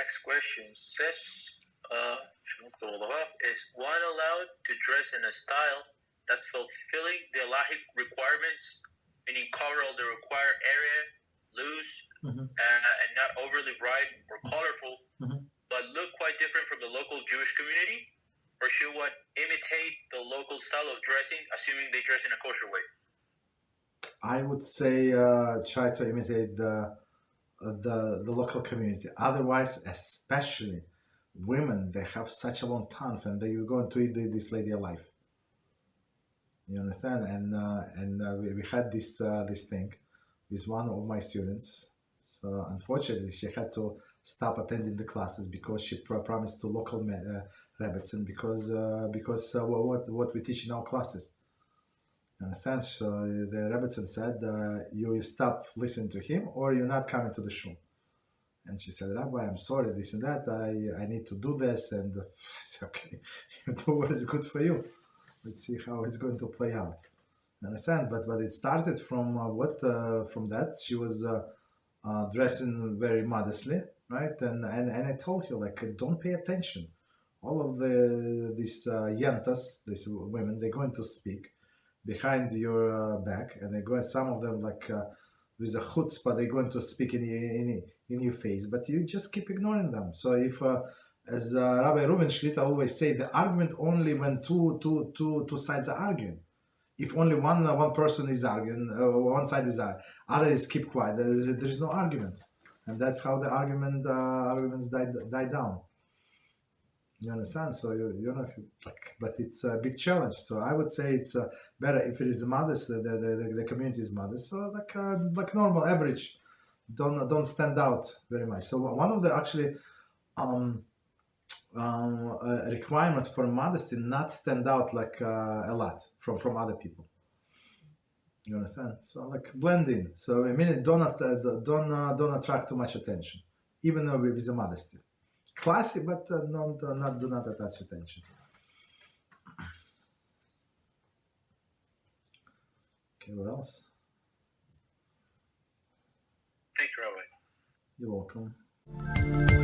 next question says, is one allowed to dress in a style that's fulfilling the halachic requirements, meaning cover all the required area, loose, and not overly bright or colorful, but look quite different from the local Jewish community? Or should one imitate the local style of dressing, assuming they dress in a kosher way? I would say try to imitate the local community. Otherwise, especially women, they have such a long tongues, and they're going to eat this lady alive. You understand? And we had this thing with one of my students. So unfortunately, she had to stop attending the classes because she promised to local rabbis, and because what we teach in our classes. You understand? So the rabbis said, you stop listening to him, or you're not coming to the shul. And she said, Rabbi, I'm sorry, this and that. I need to do this. And I said, okay, you do what is good for you. Let's see how it's going to play out. You understand? But it started from from that. She was dressing very modestly, right? And I told her, like, don't pay attention. All of these yentas, these women, they're going to speak behind your back, and they're going. Some of them, like with a chutzpah, they're going to speak in your face. But you just keep ignoring them. So if, as Rabbi Reuven Shlita always say, the argument only when two sides are arguing. If only one person is arguing, one side is arguing, others keep quiet. There is no argument, and that's how the arguments die down. You understand? So you're not like, but it's a big challenge. So I would say it's better if it is modest. The community is modest. So like normal, average. Don't stand out very much. So one of the actually requirements for modesty, not stand out like a lot from other people. You understand? So like blend in. So I mean, don't attract too much attention, even though with the modesty. Classy, but do not attach attention. Okay, what else? Thank you, Rabbi. You're welcome.